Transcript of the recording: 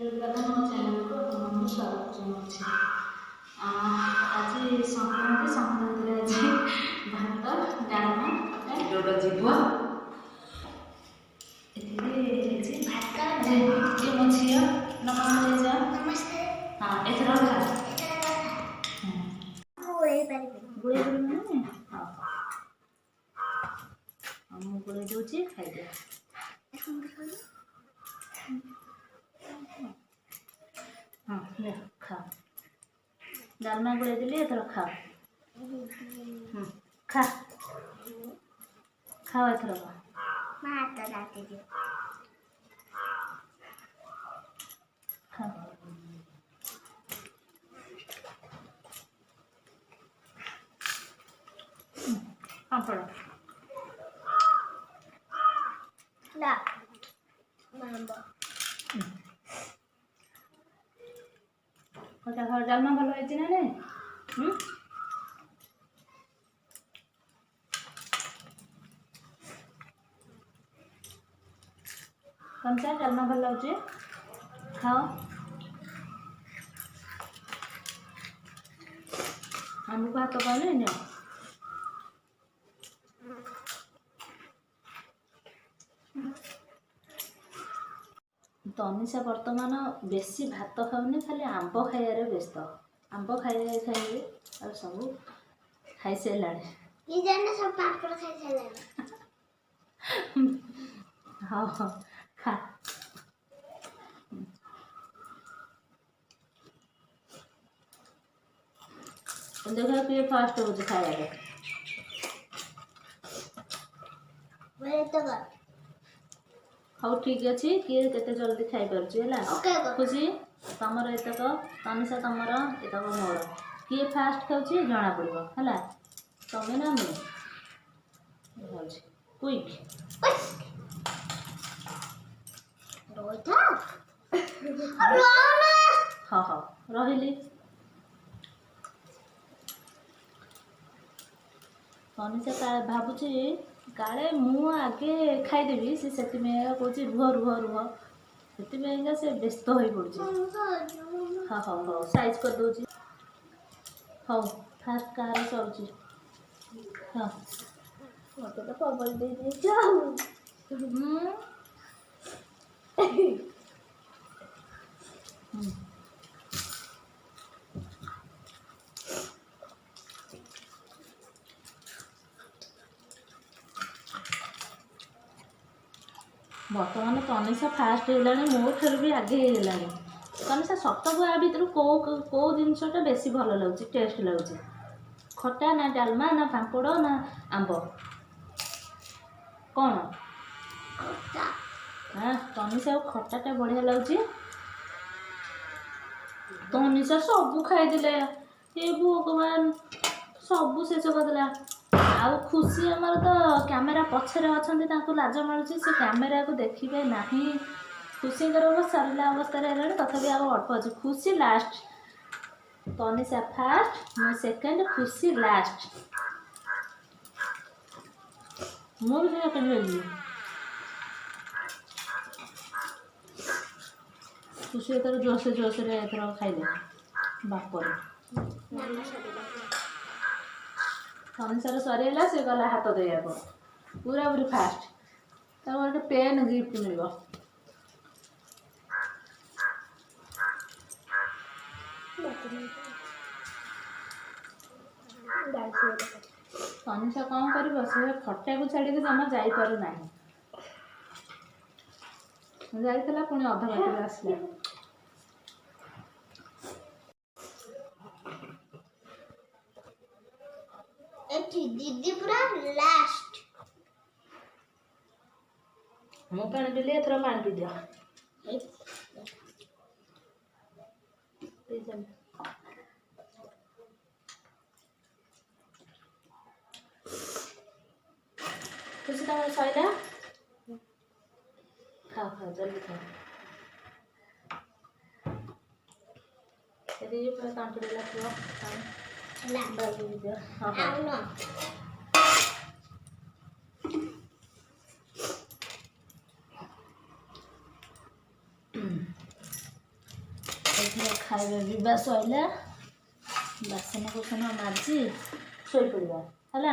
ମୋ ଚ୍ୟାନେଲକୁ ଆପଣଙ୍କୁ ସ୍ୱାଗତ ଜଣାଉଛି। ଆଜି ସଂକ୍ରାନ୍ତିରେ ଆଜି ଭାତ ଡାଲମା ଯୋଉଟା ଯିବ ଏଥିରେ ହେଇଛି ଭାତ ଯେ ମୋ ଝିଅ ନମସ୍କାର ଯା ହଁ ଏଥର ଗୁଳେଇ ପାରିବି ମୁଁ ଗୁଳେଇ ଦେଉଛି ଖାଇଦିଅ। ହଁ ଖାଅ ଡାଲମା ଗୁଳେଇ ଦେଲି ଏଥର ଖାଅ ଖା ଖାଅ ଏଥର ଖାଅ ପାମ୍ପଡ଼ ଖଟା ଖାଅ ଡାଲମା ଭଲ ହେଇଛି ନା ନାଇଁ? କଞ୍ଚା ଡାଲମା ଭଲ ଲାଗୁଛି ଖାଅ। ଆମକୁ ଭାତ କଲେ ନିଅ। ତନିଷା ବର୍ତ୍ତମାନ ବେଶୀ ଭାତ ଖାଉନି, ଖାଲି ଆମ୍ବ ଖାଇବାରେ ବ୍ୟସ୍ତ। ଆମ୍ବ ଖାଇବେ ଆଉ ସବୁ ଖାଇସାରିଲାଣି। ହଉ ହଉ ଖା। ଦେଖ କିଏ ଫାଷ୍ଟ ହଉଛି ଖାଇବାରେ। ହଉ ଠିକ୍ ଅଛି, କିଏ କେତେ ଜଲ୍ଦି ଖାଇପାରୁଛି ହେଲା। ଖୁସି ତମର ଏତକ, ତନିଷା ତମର ଏତକ ମୋର। କିଏ ଫାଷ୍ଟ ଖାଉଛି ଜଣା ପଡ଼ିବ ହେଲା। ତମେ ନା ମୁଁ ହେଉଛି କୁଇକ୍। ହଁ ହଉ ରହିଲି। ତନିଷା ଭାବୁଛି କାଳେ ମୁଁ ଆଗେ ଖାଇଦେବି, ସେ ସେଥିପାଇଁ କହୁଛି ରୁହ। ସେଥିପାଇଁକା ସେ ବ୍ୟସ୍ତ ହୋଇପଡ଼ୁଛି। ହଁ ହଉ ସାଇଜ୍ କରିଦେଉଛି। ହଉ ଫାଷ୍ଟ କାହାର ସରୁଛି? ହଁ ମୋତେ ତ କବଲ ଦେଇଦେଇଛ ଆଉ। ବର୍ତ୍ତମାନ ତନିଷା ଫାଷ୍ଟ ହେଇଗଲାଣି, ମୋ ଠାରୁ ବି ଆଗେ ହେଇଗଲାଣି। ତନିଷା ସତକୁ ଆ ଭିତରୁ କେଉଁ ଜିନିଷଟା ବେଶୀ ଭଲ ଲାଗୁଛି, ଟେଷ୍ଟ ଲାଗୁଛି? ଖଟା ନା ଡାଲମା ନା ପାମ୍ପଡ଼ ନା ଆମ୍ବ? କ'ଣ? ତନିଷାକୁ ଖଟାଟା ବଢ଼ିଆ ଲାଗୁଛି। ତନିଷା ସବୁ ଖାଇଦେଲେ, ଏ ଭଗବାନ ସବୁ ଶେଷ କରିଦେଲା। ଆଉ ଖୁସି ଆମର ତ କ୍ୟାମେରା ପଛରେ ଅଛନ୍ତି, ତାଙ୍କୁ ଲାଜ ମାଡ଼ୁଛି, ସେ କ୍ୟାମେରାକୁ ଦେଖିବେ ନାହିଁ। ଖୁସିଙ୍କର ସରିଲା ଅବସ୍ଥାରେ ହେଲାଣି, ତଥାପି ଆଉ ଅଳ୍ପ ଅଛି। ଖୁସି ଲାଷ୍ଟ, ତନିଷା ଫାଷ୍ଟ, ମୁଁ ସେକେଣ୍ଡ, ଖୁସି ଲାଷ୍ଟ। ମୁଁ ବି ସେକେଣ୍ଡ ହେଇଯିବି। ଖୁସି ଏଥର ଜୋସରେ ଏଥର ଖାଇଲେ ବାପରେ। ତନିଷାର ସରିଗଲା, ସେ ଗଲା ହାତ ଧୋଇବାକୁ, ପୁରାପୁରି ଫାଷ୍ଟ। ତାକୁ ଗୋଟେ ପେନ୍ ଗିଫ୍ଟ ମିଳିବ। ତନିଷା କ'ଣ କରିବ, ସେ ଖଟାକୁ ଛାଡ଼ିକି ଜମା ଯାଇପାରୁନାହିଁ। ଯାଇଥିଲା ପୁଣି ଅଧା ବାଟରେ ଆସିଲା। ଦିଦି ପୁରା ଲାଷ୍ଟ। ମୁଁ ପାଣି ପିଇଲି, ଏଥର ପାଣି ପିଇଦିଅ। ଖୁସି ତମର ସଇଲା? ଖାଅ ଜଲ୍ଦି ଖାଅ। ଏଠି ପୁରା ତଣ୍ଟି ଦେଲା ପୁଅ ଏଥିରେ ଖାଇବା ପିଇବା ସଇଲା ବାସନ କୁସନ ମାଜି ଶୋଇପଡ଼ିବା ହେଲା।